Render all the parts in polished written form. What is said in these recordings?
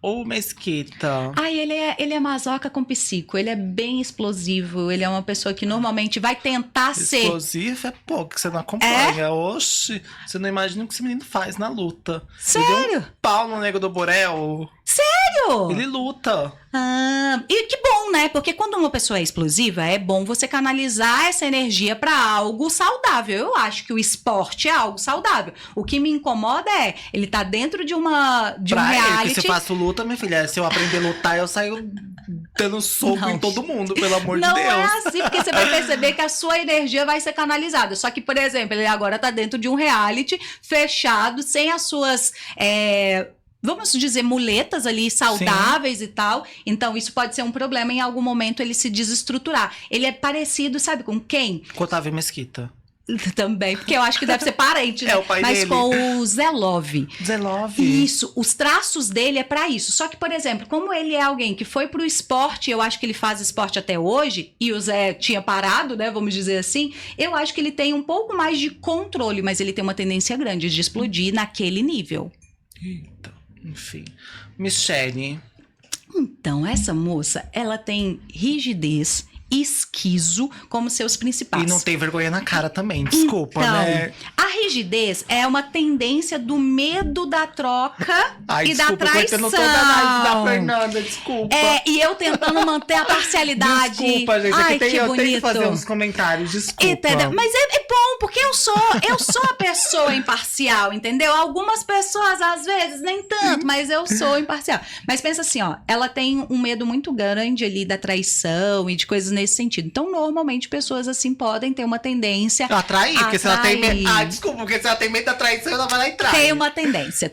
ou Mesquita? Ai, ele é masoca com psico, ele é bem explosivo, ele é uma pessoa que normalmente vai tentar ser... Explosivo é pouco, que você não acompanha. Oxi, você não imagina o que esse menino faz na luta. Ele deu Sério? um pau no Nego do Borel. Sério? Ele luta. Ah, e que bom, né? Porque quando uma pessoa é explosiva, é bom você canalizar essa energia pra algo saudável. Eu acho que o esporte é algo saudável. O que me incomoda é, ele tá dentro de um Pra ele, reality... que se eu faço luta, minha filha, se eu aprender a lutar, eu saio dando soco Não. em todo mundo, pelo amor de Não Deus. é assim, porque você vai perceber que a sua energia vai ser canalizada. Só que, por exemplo, ele agora tá dentro de um reality fechado, sem as suas... vamos dizer, muletas ali saudáveis e tal. Então, isso pode ser um problema em algum momento ele se desestruturar. Ele é parecido, sabe com quem? Com Otávio Mesquita. Também, porque eu acho que deve ser parente, né? É o pai Mas dele. com o Zé Love. Zé Love. Isso, os traços dele é pra isso. Só que, por exemplo, como ele é alguém que foi pro esporte, eu acho que ele faz esporte até hoje, e o Zé tinha parado, né, vamos dizer assim, eu acho que ele tem um pouco mais de controle, mas ele tem uma tendência grande de explodir naquele nível. Eita, enfim. Michele. Então, essa moça, ela tem rigidez, esquizo como seus principais. E não tem vergonha na cara também, desculpa, então, né? A rigidez é uma tendência do medo da troca Ai, e desculpa, da traição. eu não tô da análise da Fernanda, desculpa. E eu tentando manter a parcialidade. Desculpa, gente, Ai, é que que eu bonito. tenho que fazer uns comentários, desculpa. Entendeu? Mas é bom, porque eu sou a pessoa imparcial, entendeu? Algumas pessoas, às vezes, nem tanto, mas eu sou imparcial. Mas pensa assim, ó, ela tem um medo muito grande ali da traição e de coisas nesse sentido. Então, normalmente, pessoas assim podem ter uma tendência Atrair, a porque se ela tem medo... atrair. desculpa, porque se ela tem medo da traição, ela vai lá e trai. Tem uma tendência.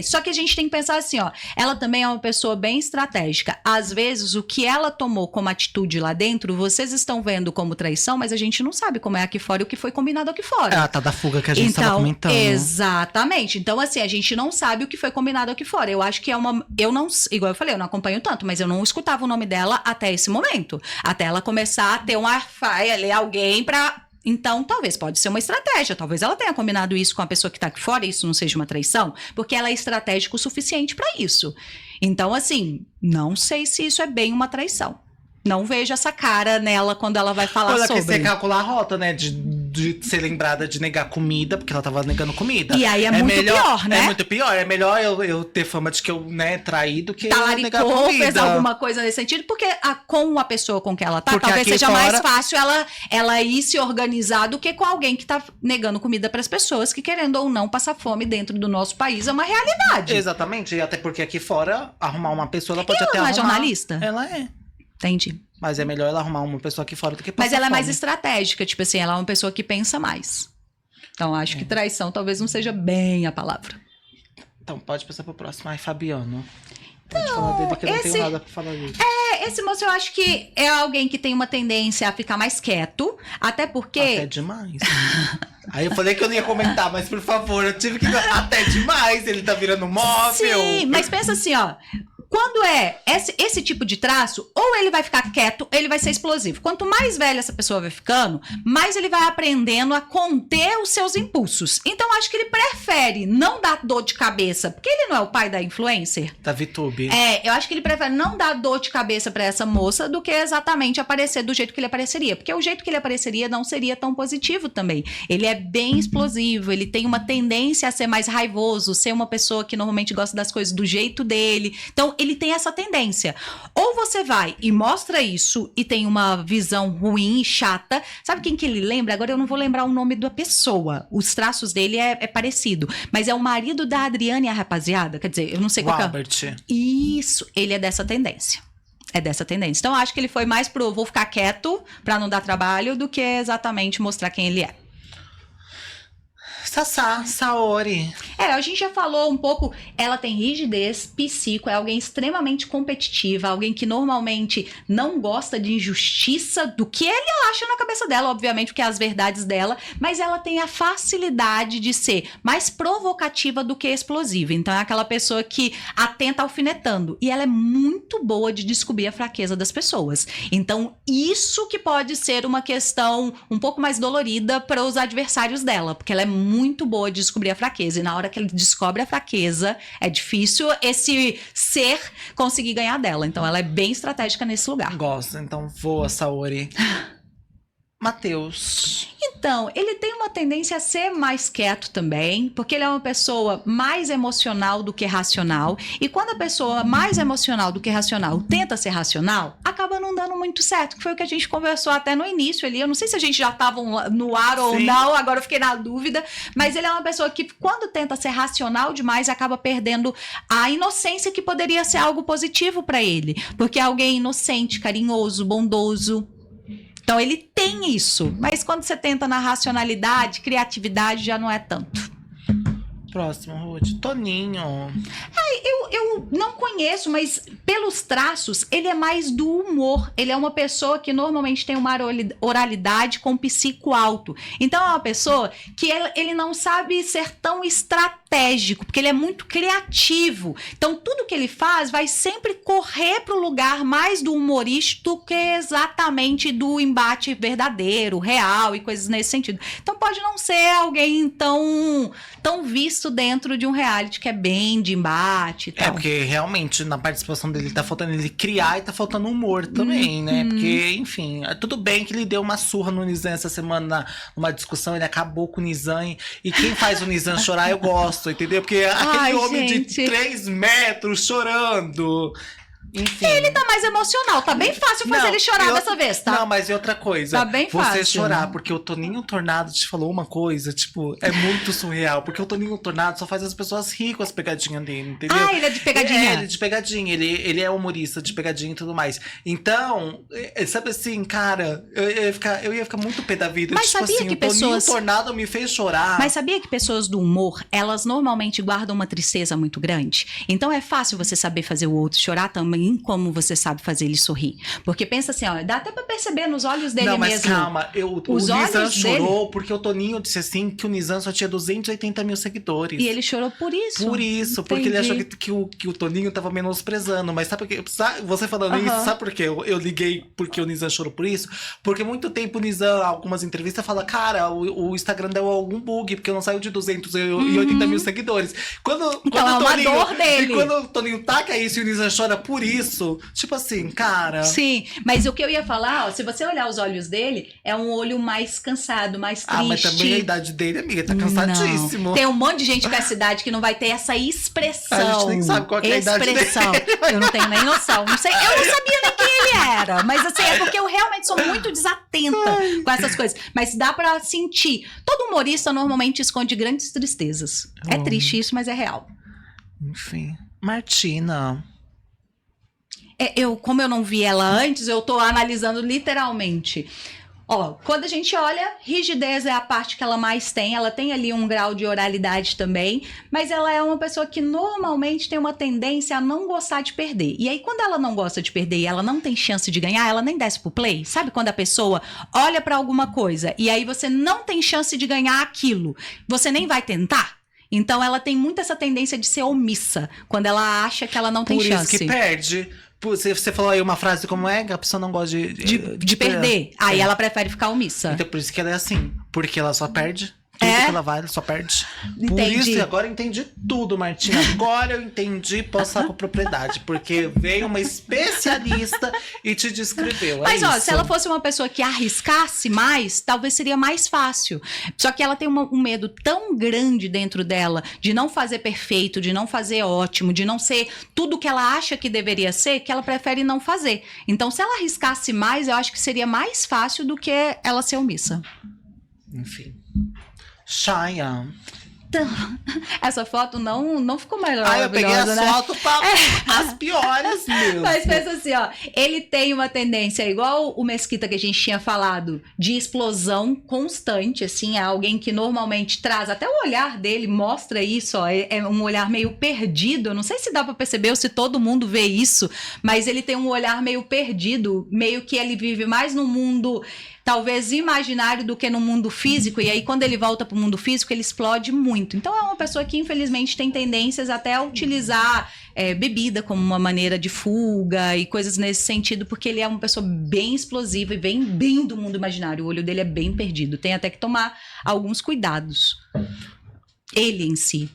Só que a gente tem que pensar assim, ó. Ela também é uma pessoa bem estratégica. Às vezes, o que ela tomou como atitude lá dentro, vocês estão vendo como traição, mas a gente não sabe como é aqui fora e o que foi combinado aqui fora. É a tá da fuga que a gente estava comentando. Exatamente. Então, assim, a gente não sabe o que foi combinado aqui fora. Eu acho que é uma... Eu não... Igual eu falei, eu não acompanho tanto, mas eu não escutava o nome dela até esse momento. Até ela começar a ter um airfryer ali, alguém pra... Então, talvez pode ser uma estratégia. Talvez ela tenha combinado isso com a pessoa que tá aqui fora e isso não seja uma traição, porque ela é estratégica o suficiente pra isso. Então, assim, não sei se isso é bem uma traição. Não vejo essa cara nela quando ela vai falar Olha, sobre. que você calcular a rota, né? De ser lembrada de negar comida, porque ela tava negando comida. E aí é muito pior, né? É muito pior. É melhor eu ter fama de que eu, né, traí do que negar Talaricou, comida. fez alguma coisa nesse sentido, porque com a pessoa com que ela tá, Porque talvez aqui seja fora- mais fácil ela ir se organizar do que com alguém que tá negando comida pras pessoas, que querendo ou não passar fome dentro do nosso país é uma realidade. Exatamente. E até porque aqui fora, arrumar uma pessoa, ela pode ela até não é arrumar... jornalista? Ela é. Entendi. Mas é melhor ela arrumar uma pessoa aqui fora do que passar Mas ela é mais fome. estratégica, tipo assim, ela é uma pessoa que pensa mais. Então, acho que traição talvez não seja bem a palavra. Então, pode passar pro próximo. Ai, Fabiano. Pode falar dele, que eu não tenho nada pra falar dele. Esse moço eu acho que é alguém que tem uma tendência a ficar mais quieto, até porque... Até demais. Aí eu falei que eu não ia comentar, mas por favor, eu tive que... Até demais, ele tá virando móvel. Sim, mas pensa assim, ó. Quando é esse tipo de traço, ou ele vai ficar quieto, ou ele vai ser explosivo. Quanto mais velha essa pessoa vai ficando, mais ele vai aprendendo a conter os seus impulsos. Então, acho que ele prefere não dar dor de cabeça, porque ele não é o pai da influencer. Da VTube. Eu acho que ele prefere não dar dor de cabeça pra essa moça do que exatamente aparecer do jeito que ele apareceria. Porque o jeito que ele apareceria não seria tão positivo também. Ele é bem explosivo, ele tem uma tendência a ser mais raivoso, ser uma pessoa que normalmente gosta das coisas do jeito dele. Então, ele tem essa tendência. Ou você vai e mostra isso e tem uma visão ruim e chata. Sabe quem que ele lembra? Agora eu não vou lembrar o nome da pessoa. Os traços dele é parecido. Mas é o marido da Adriane, a rapaziada. Quer dizer, eu não sei O qual que é. Albert. Isso, ele é dessa tendência. É dessa tendência. Então, eu acho que ele foi mais pro vou ficar quieto pra não dar trabalho do que exatamente mostrar quem ele é. Sassá, Saori. A gente já falou um pouco, ela tem rigidez, psico, é alguém extremamente competitiva, alguém que normalmente não gosta de injustiça, do que ele acha na cabeça dela, obviamente, porque é as verdades dela, mas ela tem a facilidade de ser mais provocativa do que explosiva. Então é aquela pessoa que atenta alfinetando, e ela é muito boa de descobrir a fraqueza das pessoas. Então isso que pode ser uma questão um pouco mais dolorida para os adversários dela, porque ela é muito muito boa de descobrir a fraqueza. E na hora que ele descobre a fraqueza, é difícil esse ser conseguir ganhar dela. Então ela é bem estratégica nesse lugar. Gosto, então voa, Saori. Matheus. Então, ele tem uma tendência a ser mais quieto também, porque ele é uma pessoa mais emocional do que racional. E quando a pessoa mais emocional do que racional tenta ser racional, acaba não dando muito certo, que foi o que a gente conversou até no início ali. Eu não sei se a gente já estava no ar ou não, agora eu fiquei na dúvida. Mas ele é uma pessoa que, quando tenta ser racional demais, acaba perdendo a inocência, que poderia ser algo positivo para ele. Porque é alguém inocente, carinhoso, bondoso. Então ele tem isso, mas quando você tenta na racionalidade, criatividade já não é tanto. Próximo, Ruth. Toninho. Eu não conheço, mas pelos traços, ele é mais do humor. Ele é uma pessoa que normalmente tem uma oralidade com psico alto. Então é uma pessoa que ele não sabe ser tão estratégico, porque ele é muito criativo. Então tudo que ele faz vai sempre correr para o lugar mais do humorístico do que exatamente do embate verdadeiro, real e coisas nesse sentido. Então pode não ser alguém tão visto dentro de um reality que é bem de embate e tal. É, porque realmente na participação dele tá faltando ele criar e tá faltando humor também, né? Porque, enfim, tudo bem que ele deu uma surra no Nizam essa semana numa discussão, ele acabou com o Nizam. E quem faz o Nizam chorar, eu gosto, entendeu? Porque aquele homem de 3 metros chorando. Enfim. Ele tá mais emocional, tá bem fácil fazer ele chorar dessa vez, tá? Não, mas e outra coisa. Tá bem fácil. Você chorar, porque o Toninho Tornado te falou uma coisa, tipo, é muito surreal. Porque o Toninho Tornado só faz as pessoas rir com as pegadinhas dele, entendeu? Ah, ele é de pegadinha. Ele é de pegadinha, ele é humorista de pegadinha e tudo mais. Então, sabe assim, cara, eu ia ficar muito pé da vida. Mas tipo sabia assim, que o Toninho pessoas... Tornado me fez chorar. Mas sabia que pessoas do humor, elas normalmente guardam uma tristeza muito grande? Então é fácil você saber fazer o outro chorar também, como você sabe fazer ele sorrir. Porque pensa assim, ó, dá até pra perceber nos olhos dele mesmo. Não, mas calma, o Nizam chorou porque o Toninho disse assim que o Nizam só tinha 280 mil seguidores. E ele chorou por isso. Por isso, Entendi. porque ele achou que o Toninho tava menosprezando. Mas sabe por quê? Você falando isso, sabe por quê? Eu liguei porque o Nizam chorou por isso? Porque muito tempo o Nizam, algumas entrevistas, fala, cara, o Instagram deu algum bug, porque eu não saiu de 280 mil seguidores. Quando é uma dor dele. E quando o Toninho taca isso e o Nizam chora por isso, tipo assim, cara... Sim, mas o que eu ia falar, ó, se você olhar os olhos dele, é um olho mais cansado, mais triste. Ah, mas também a idade dele, amiga, tá cansadíssimo. Não. Tem um monte de gente com essa idade que não vai ter essa expressão. A gente nem sabe qual que é a idade dele. Eu não tenho nem noção. Não sei, eu não sabia nem quem ele era. Mas assim, é porque eu realmente sou muito desatenta com essas coisas. Mas dá pra sentir. Todo humorista normalmente esconde grandes tristezas. É triste isso, mas é real. Enfim. Martina... Como eu não vi ela antes, eu tô analisando literalmente. Ó, quando a gente olha, rigidez é a parte que ela mais tem. Ela tem ali um grau de oralidade também, mas ela é uma pessoa que normalmente tem uma tendência a não gostar de perder. E aí, quando ela não gosta de perder e ela não tem chance de ganhar, ela nem desce pro play. Sabe quando a pessoa olha pra alguma coisa e aí você não tem chance de ganhar aquilo, você nem vai tentar? Então ela tem muito essa tendência de ser omissa, quando ela acha que ela não tem chance. Por isso que perde. Você falou aí uma frase como é que a pessoa não gosta de perder. Aí ela prefere ficar omissa. Então por isso que ela é assim. Porque ela só perde. Tudo que ela vai, ela só perde. Entendi. Por isso, agora eu entendi tudo, Martina. Agora eu entendi, posso falar com propriedade. Porque veio uma especialista e te descreveu. Mas, ó, isso. se ela fosse uma pessoa que arriscasse mais, talvez seria mais fácil. Só que ela tem um medo tão grande dentro dela de não fazer perfeito, de não fazer ótimo, de não ser tudo que ela acha que deveria ser, que ela prefere não fazer. Então, se ela arriscasse mais, eu acho que seria mais fácil do que ela ser omissa. Enfim. Chaya. Então, essa foto não ficou melhor. Ah, eu peguei as né? fotos pra as piores mesmo. Mas pensa assim, ó, ele tem uma tendência, igual o Mesquita que a gente tinha falado, de explosão constante, assim, é alguém que normalmente traz, até o olhar dele mostra isso, ó, é um olhar meio perdido, eu não sei se dá pra perceber ou se todo mundo vê isso, mas ele tem um olhar meio perdido, meio que ele vive mais no mundo... talvez imaginário do que no mundo físico, e aí quando ele volta pro mundo físico, ele explode muito. Então é uma pessoa que infelizmente tem tendências até a utilizar bebida como uma maneira de fuga e coisas nesse sentido, porque ele é uma pessoa bem explosiva e bem do mundo imaginário. O olho dele é bem perdido, tem até que tomar alguns cuidados. Ele em si.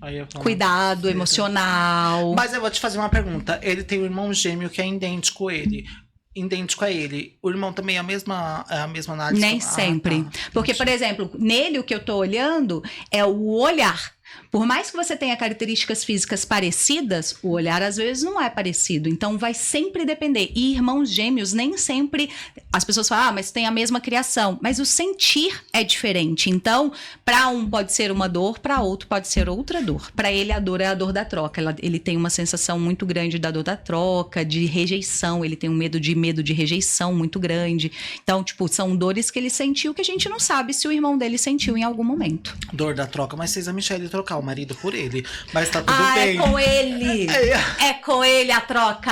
Aí eu falo, Cuidado emocional. Mas eu vou te fazer uma pergunta. Ele tem um irmão gêmeo que é idêntico a ele. O irmão também é a mesma análise? Nem sempre. Tá. Porque, por exemplo, nele o que eu tô olhando é o olhar. Por mais que você tenha características físicas parecidas, o olhar às vezes não é parecido. Então vai sempre depender. E irmãos gêmeos nem sempre... As pessoas falam, mas tem a mesma criação. Mas o sentir é diferente. Então, para um pode ser uma dor, para outro pode ser outra dor. Para ele a dor é a dor da troca. Ele tem uma sensação muito grande da dor da troca, de rejeição. Ele tem um medo de rejeição muito grande. Então, tipo, são dores que ele sentiu que a gente não sabe se o irmão dele sentiu em algum momento. Dor da troca, mas fez a Michelle trocar o marido por ele. Mas tá tudo É bem. com ele! É com ele a troca!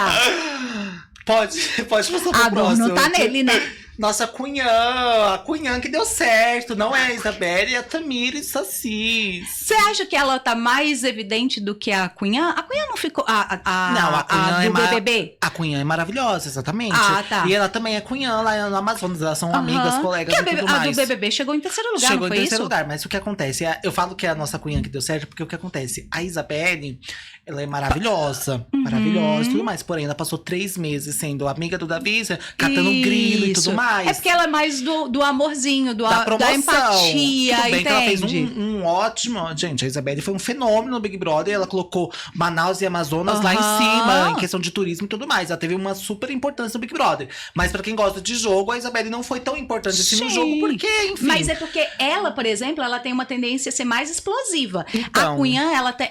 Pode passar pro A dor próximo. não tá nele, né? Nossa a Cunhã que deu certo. Não é a Isabelle, é a Tamires Sassis. Você acha que ela tá mais evidente do que a Cunhã? A Cunhã não ficou... Não, a Cunhã do BBB? A Cunhã é maravilhosa, exatamente. Ah, tá. E ela também é Cunhã lá no Amazonas. Elas são amigas, colegas Que e tudo a mais. do BBB chegou em terceiro lugar, Chegou não em foi terceiro isso? lugar, mas o que acontece? Eu falo que é a nossa Cunhã que deu certo, porque o que acontece? A Isabelle, ela é maravilhosa, maravilhosa e tudo mais. Porém, ela passou 3 meses sendo amiga do Davi, catando grilo e tudo mais. É porque ela é mais do amorzinho, da promoção. da empatia, Tudo bem entende? que ela fez um ótimo... Gente, a Isabelle foi um fenômeno no Big Brother. Ela colocou Manaus e Amazonas lá em cima, em questão de turismo e tudo mais. Ela teve uma super importância no Big Brother. Mas pra quem gosta de jogo, a Isabelle não foi tão importante assim no jogo, porque, enfim... Mas é porque ela, por exemplo, ela tem uma tendência a ser mais explosiva. Então, a Cunhã, ela tem...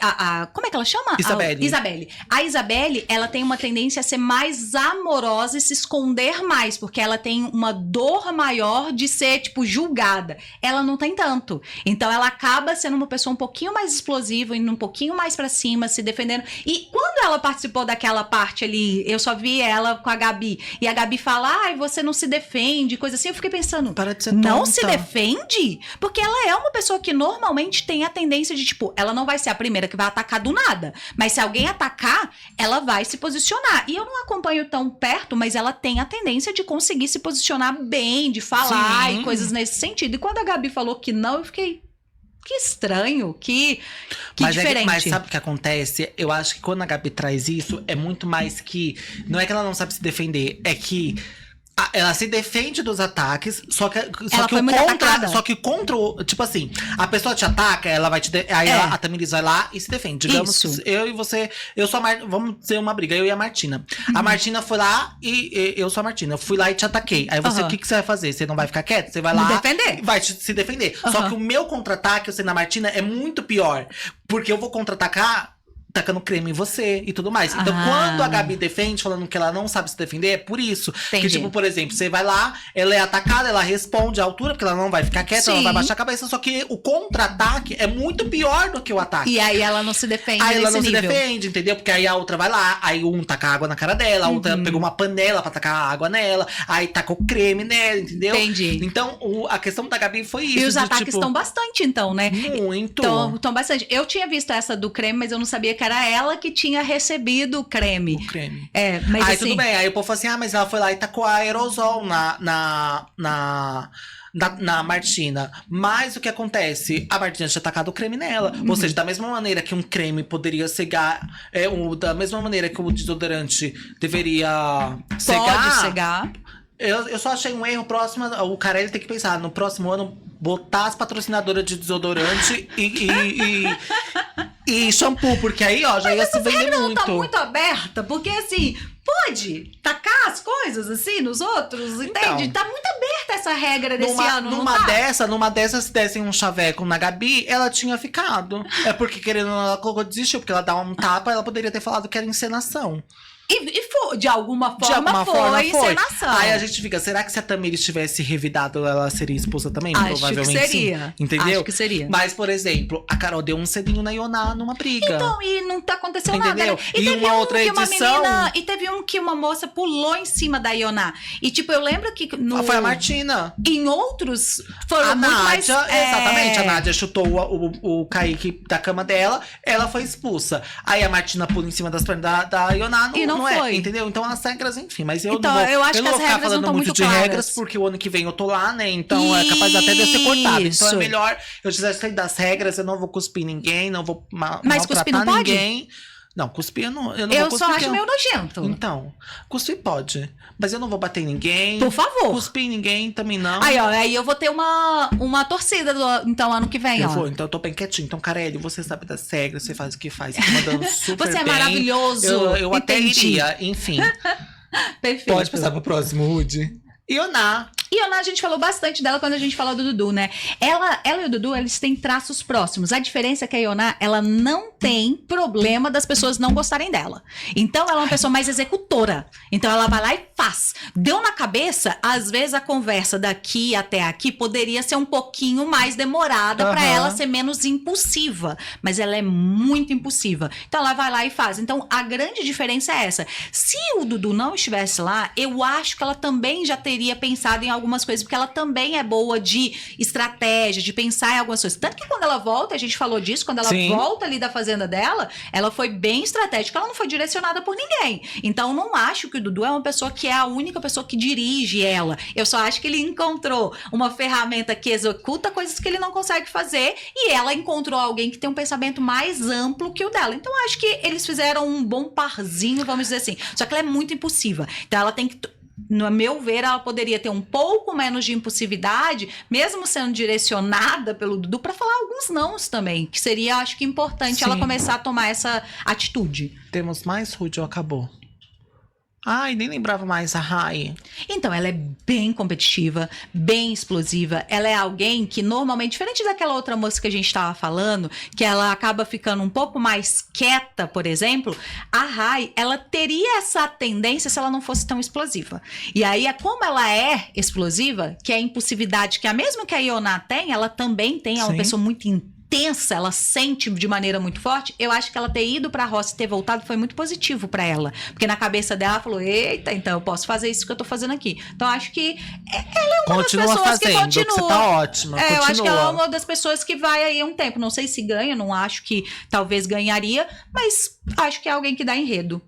como é que ela chama? Isabelle. A Isabelle, ela tem uma tendência a ser mais amorosa e se esconder mais, porque ela tem uma dor maior de ser, tipo, julgada. Ela não tem tanto. Então, ela acaba sendo uma pessoa um pouquinho mais explosiva, indo um pouquinho mais pra cima, se defendendo. E quando ela participou daquela parte ali, eu só vi ela com a Gabi, e a Gabi fala, ai, você não se defende, coisa assim, eu fiquei pensando, para de ser não tonta. se defende? Porque ela é uma pessoa que normalmente tem a tendência de, tipo, ela não vai ser a primeira que vai atacar do nada, mas se alguém atacar, ela vai se posicionar. E eu não acompanho tão perto, mas ela tem a tendência de conseguir se posicionar bem, de falar Sim. e coisas nesse sentido. E quando a Gabi falou que não, eu fiquei, que estranho, que diferente. Mas sabe o que acontece? Eu acho que quando a Gabi traz isso, é muito mais que... Não é que ela não sabe se defender, é que... Ela se defende dos ataques, só que contra o, tipo assim, a pessoa te ataca, ela vai te aí a Tamiris vai lá e se defende. Digamos que eu e você, eu sou a vamos dizer uma briga, eu e a Martina. A Martina foi lá e eu sou a Martina, eu fui lá e te ataquei. Aí você, o que você vai fazer? Você não vai ficar quieto? Você vai lá e vai se defender. Só que o meu contra-ataque, eu sendo a Martina, é muito pior, porque eu vou contra-atacar tacando creme em você e tudo mais. Então, quando a Gabi defende, falando que ela não sabe se defender, é por isso. Entendi. Que, tipo, por exemplo, você vai lá, ela é atacada, ela responde à altura, porque ela não vai ficar quieta, ela vai baixar a cabeça, só que o contra-ataque é muito pior do que o ataque. E aí ela não se defende Aí ela não nível. se defende, entendeu? Porque aí a outra vai lá, aí um taca água na cara dela, a outra pegou uma panela pra tacar água nela, aí tacou creme nela, entendeu? Entendi. Então, a questão da Gabi foi isso. E os ataques estão bastante, então, né? Muito. Estão bastante. Eu tinha visto essa do creme, mas eu não sabia que era ela que tinha recebido o creme. O creme. Mas aí assim... tudo bem, aí o povo falou assim, mas ela foi lá e tacou aerosol na Martina. Mas o que acontece? A Martina tinha tacado o creme nela. Ou seja, da mesma maneira que um creme poderia cegar, da mesma maneira que o desodorante deveria cegar. Pode cegar. Eu só achei um erro próximo. O cara ele tem que pensar, no próximo ano, botar as patrocinadoras de desodorante e shampoo, porque aí, ó, já ia se vender Mas muito. Não tá muito aberta, porque assim, pode tacar as coisas assim nos outros, entende? Tá muito aberta essa regra desse ano, Numa dessas, se dessem um chaveco na Gabi, ela tinha ficado. É porque, querendo ou não, ela colocou desistiu, porque ela dá um tapa, ela poderia ter falado que era encenação. E foi, de alguma forma foi encenação. Aí a gente fica, será que se a Tamires tivesse revidado, ela seria expulsa também? Acho Provavelmente que seria. Sim. Entendeu? Acho que seria. Mas, por exemplo, a Carol deu um sedinho na Ioná numa briga. Então, e não tá acontecendo Entendeu? nada. Né? E uma outra edição... E teve um que uma moça pulou em cima da Ioná. E tipo, eu lembro que Foi a Martina. Em outros foram a muito Nádia, mais... exatamente. A Nádia chutou o Kaique da cama dela, ela foi expulsa. Aí a Martina pula em cima das pernas da Ioná, não não é, foi. entendeu? Então as regras, enfim, mas eu Então, não vou, eu acho eu que não as vou ficar regras não falando estão muito muito de claras. regras, porque o ano que vem eu tô lá, né? Então é capaz até de eu ser cortada. Então é Isso. melhor eu já sei das regras, eu não vou cuspir ninguém, não vou Mas cuspir não maltratar pode? ninguém. Não, cuspir eu não Eu vou cuspir. só acho porque meio nojento. Então, cuspir pode, mas eu não vou bater em ninguém. Por favor. Cuspir em ninguém também não. Aí, ó, aí eu vou ter uma torcida então ano que vem, Eu ó. vou, então eu tô bem quietinho. Então, Carelli, você sabe das regras, você faz o que faz, tá mandando super Você é bem. maravilhoso. Eu até Entendi. iria, enfim. Perfeito. Pode passar pro próximo, Rude. Ioná. E a gente falou bastante dela quando a gente falou do Dudu, né? Ela e o Dudu, eles têm traços próximos. A diferença é que a Ioná, ela não tem problema das pessoas não gostarem dela. Então, ela é uma pessoa mais executora. Então, ela vai lá e faz. Deu na cabeça, às vezes a conversa daqui até aqui poderia ser um pouquinho mais demorada pra ela ser menos impulsiva. Mas ela é muito impulsiva. Então, ela vai lá e faz. Então, a grande diferença é essa. Se o Dudu não estivesse lá, eu acho que ela também já teria pensado em algumas coisas, porque ela também é boa de estratégia, de pensar em algumas coisas. Tanto que quando ela volta, a gente falou disso, quando ela volta ali da fazenda dela, ela foi bem estratégica, ela não foi direcionada por ninguém. Então, não acho que o Dudu é uma pessoa que é a única pessoa que dirige ela. Eu só acho que ele encontrou uma ferramenta que executa coisas que ele não consegue fazer e ela encontrou alguém que tem um pensamento mais amplo que o dela. Então, acho que eles fizeram um bom parzinho, vamos dizer assim. Só que ela é muito impulsiva. Então, ela tem que... No meu ver, ela poderia ter um pouco menos de impulsividade, mesmo sendo direcionada pelo Dudu, para falar alguns nãos também, que seria, acho que, importante ela começar a tomar essa atitude. Temos mais, Rude, ou acabou? Ai, nem lembrava mais a Rai. Então, ela é bem competitiva, bem explosiva. Ela é alguém que normalmente, diferente daquela outra moça que a gente estava falando, que ela acaba ficando um pouco mais quieta, por exemplo, a Rai, ela teria essa tendência se ela não fosse tão explosiva. E aí, como ela é explosiva, que é a impulsividade que a mesma que a Ioná tem, ela também tem, é uma pessoa muito intensa, ela sente de maneira muito forte. Eu acho que ela ter ido pra roça e ter voltado foi muito positivo pra ela, porque na cabeça dela ela falou, eita, então eu posso fazer isso que eu tô fazendo aqui. Então acho que ela é uma das pessoas que continua. Você tá ótima, continua. Eu acho que ela é uma das pessoas que vai aí um tempo, não sei se ganha, não acho que talvez ganharia, mas acho que é alguém que dá enredo.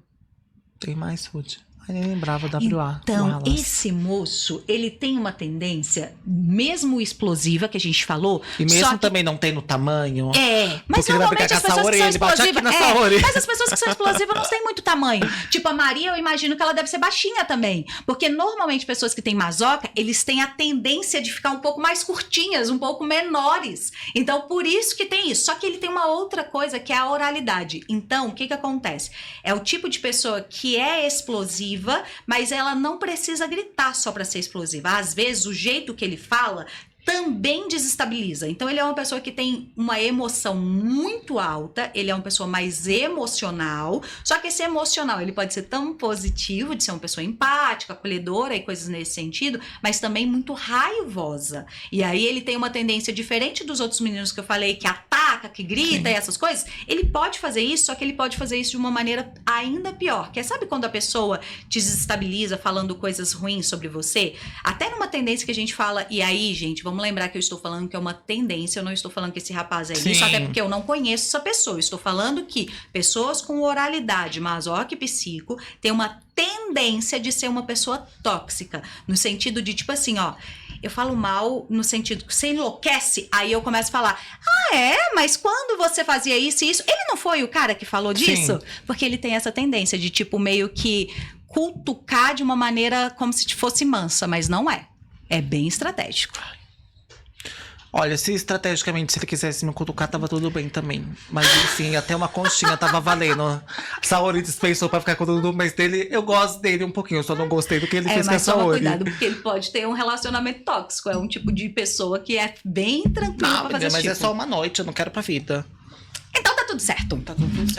Tem mais, Rude. Eu nem lembrava da WA. Então, esse moço, ele tem uma tendência, mesmo explosiva, que a gente falou. E mesmo só que também não tem no tamanho. Mas normalmente as pessoas que são explosivas. Mas as pessoas que são explosivas não têm muito tamanho. Tipo, a Maria, eu imagino que ela deve ser baixinha também. Porque normalmente pessoas que têm mazoca, eles têm a tendência de ficar um pouco mais curtinhas, um pouco menores. Então, por isso que tem isso. Só que ele tem uma outra coisa que é a oralidade. Então, o que acontece? É o tipo de pessoa que é explosiva, mas ela não precisa gritar só para ser explosiva. Às vezes, o jeito que ele fala também desestabiliza. Então, ele é uma pessoa que tem uma emoção muito alta, ele é uma pessoa mais emocional, só que esse emocional, ele pode ser tão positivo, de ser uma pessoa empática, acolhedora e coisas nesse sentido, mas também muito raivosa. E aí, ele tem uma tendência diferente dos outros meninos que eu falei, que ataca, que grita e essas coisas. Ele pode fazer isso, só que ele pode fazer isso de uma maneira ainda pior, que é, sabe quando a pessoa te desestabiliza falando coisas ruins sobre você? Até numa tendência que a gente fala, e aí, gente, vamos lembrar que eu estou falando que é uma tendência, eu não estou falando que esse rapaz é isso, até porque eu não conheço essa pessoa. Eu estou falando que pessoas com oralidade, masoca e psico, têm uma tendência de ser uma pessoa tóxica, no sentido de, tipo assim, ó, eu falo mal no sentido que você enlouquece, aí eu começo a falar, mas quando você fazia isso e isso, ele não foi o cara que falou disso? Porque ele tem essa tendência de, tipo, meio que cutucar de uma maneira como se fosse mansa, mas não é. É bem estratégico. Olha, se estrategicamente, se ele quisesse me cutucar, tava tudo bem também. Mas enfim, até uma conchinha tava valendo. Saori dispensou pra ficar com o Dudu, mas dele, eu gosto dele um pouquinho. Eu só não gostei do que ele fez com a Saori. Mas cuidado, porque ele pode ter um relacionamento tóxico. É um tipo de pessoa que é bem tranquila pra fazer isso. Mas é só uma noite, eu não quero pra vida. Então tá tudo certo.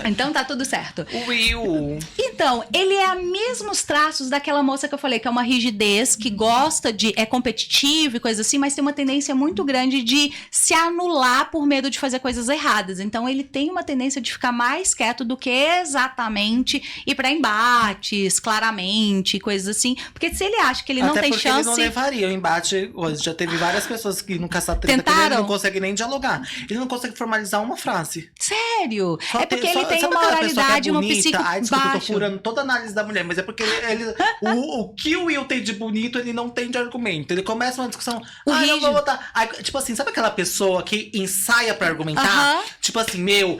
Então tá tudo certo. O Will. Então, ele é a mesmos traços daquela moça que eu falei, que é uma rigidez, que gosta de... É competitivo e coisa assim, mas tem uma tendência muito grande de se anular por medo de fazer coisas erradas. Então, ele tem uma tendência de ficar mais quieto do que exatamente ir pra embates, claramente, coisas assim. Porque se ele acha que ele não tem chance... Até porque ele não levaria o embate. Já teve várias pessoas que no caça-treta que ele não consegue nem dialogar. Ele não consegue formalizar uma frase. Sério? É porque ele tem uma oralidade, uma psico baixa. segurando toda a análise da mulher, mas é porque o que o Will tem de bonito, ele não tem de argumento. Ele começa uma discussão, eu vou votar. Aí, tipo assim, sabe aquela pessoa que ensaia pra argumentar? Tipo assim, eu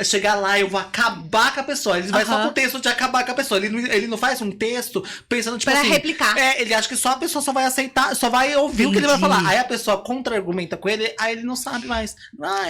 chegar lá, eu vou acabar com a pessoa. Ele vai só com o texto de acabar com a pessoa. Ele não faz um texto pensando, tipo pra assim… replicar. Ele acha que só a pessoa só vai aceitar, só vai ouvir o que ele vai falar. Aí a pessoa contra-argumenta com ele, aí ele não sabe mais.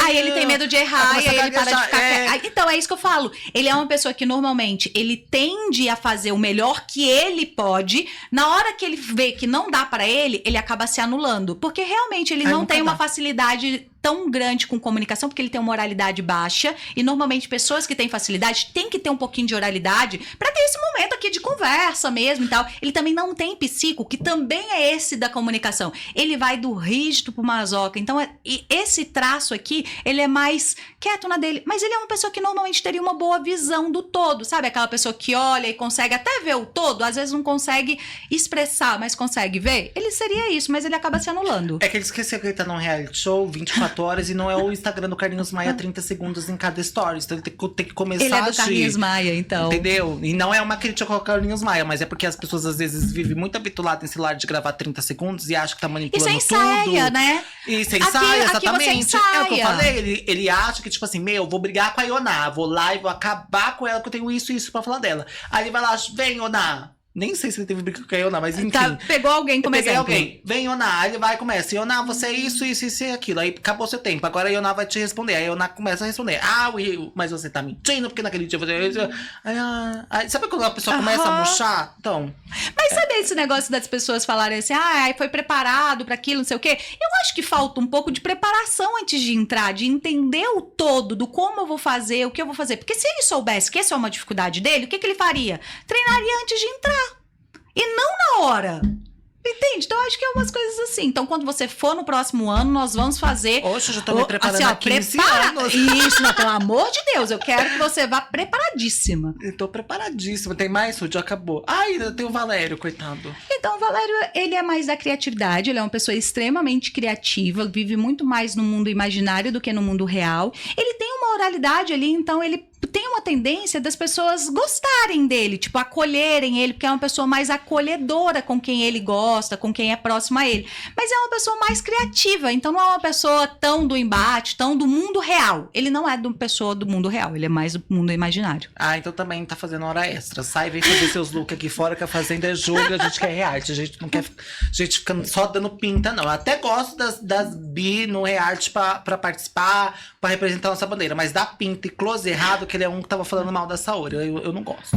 Aí ele tem medo de errar, e aí ele para de ficar… Então, é isso que eu falo. Ele é uma pessoa que normalmente, ele tende a fazer o melhor que ele pode. Na hora que ele vê que não dá pra ele, ele acaba se anulando. Porque realmente ele não tem uma facilidade tão grande com comunicação, porque ele tem uma oralidade baixa, e normalmente pessoas que têm facilidade têm que ter um pouquinho de oralidade pra ter esse momento aqui de conversa mesmo e tal. Ele também não tem psico, que também é esse da comunicação. Ele vai do rígido pro masoca. Então, esse traço aqui, ele é mais quieto na dele, mas ele é uma pessoa que normalmente teria uma boa visão do todo, sabe? Aquela pessoa que olha e consegue até ver o todo, às vezes não consegue expressar, mas consegue ver. Ele seria isso, mas ele acaba se anulando. É que ele esqueceu que ele tá num reality show 24 horas e não é o Instagram do Carlinhos Maia 30 segundos em cada story. Então ele tem que começar ele é do Carlinhos Maia, então. Entendeu? E não é uma crítica ao Carlinhos Maia, mas é porque as pessoas às vezes vivem muito habituadas em celular de gravar 30 segundos e acham que tá manipulando tudo. E sem saia, né? E sem saia, exatamente. É o que eu ensaia. falei. Ele acha que, tipo assim, vou brigar com a Ioná. Vou lá e vou acabar com ela, porque eu tenho isso e isso pra falar dela. Aí ele vai lá, vem, Ioná. Nem sei se ele teve briga com a Ioná, mas enfim. Pegou alguém como exemplo. Alguém. Vem, Ioná. Aí ele vai e começa. Ioná, você é isso, isso, isso e aquilo. Aí acabou seu tempo. Agora a Ioná vai te responder. Aí a Ioná começa a responder. Will, mas você tá mentindo, porque naquele dia você… Aí, sabe quando a pessoa começa a murchar? Então… Mas sabe esse negócio das pessoas falarem assim, foi preparado pra aquilo, não sei o quê? Eu acho que falta um pouco de preparação antes de entrar, de entender o todo, do como eu vou fazer, o que eu vou fazer. Porque se ele soubesse que essa é uma dificuldade dele, o que ele faria? Treinaria antes de entrar. E não na hora. Entende? Então, eu acho que é umas coisas assim. Então, quando você for no próximo ano, nós vamos fazer… Oxe, eu já tô me preparando há 15 anos. Isso, não, pelo amor de Deus. Eu quero que você vá preparadíssima. Eu tô preparadíssima. Tem mais, Ruth? Já acabou. Ainda tem o Valério, coitado. Então, o Valério, ele é mais da criatividade. Ele é uma pessoa extremamente criativa. Vive muito mais no mundo imaginário do que no mundo real. Ele tem uma oralidade ali, então ele tem uma tendência das pessoas gostarem dele, tipo, acolherem ele, porque é uma pessoa mais acolhedora com quem ele gosta, com quem é próximo a ele. Mas é uma pessoa mais criativa, então não é uma pessoa tão do embate, tão do mundo real. Ele não é uma pessoa do mundo real, ele é mais do mundo imaginário. Então também tá fazendo hora extra. Sai, vem fazer seus looks aqui fora, que a Fazenda é jogo, a gente quer reality. A gente não quer gente ficando só dando pinta, não. Eu até gosto das bi no reality pra participar, pra representar a nossa bandeira, mas dá pinta e close errado, que ele é um que tava falando mal da Saori. Eu não gosto.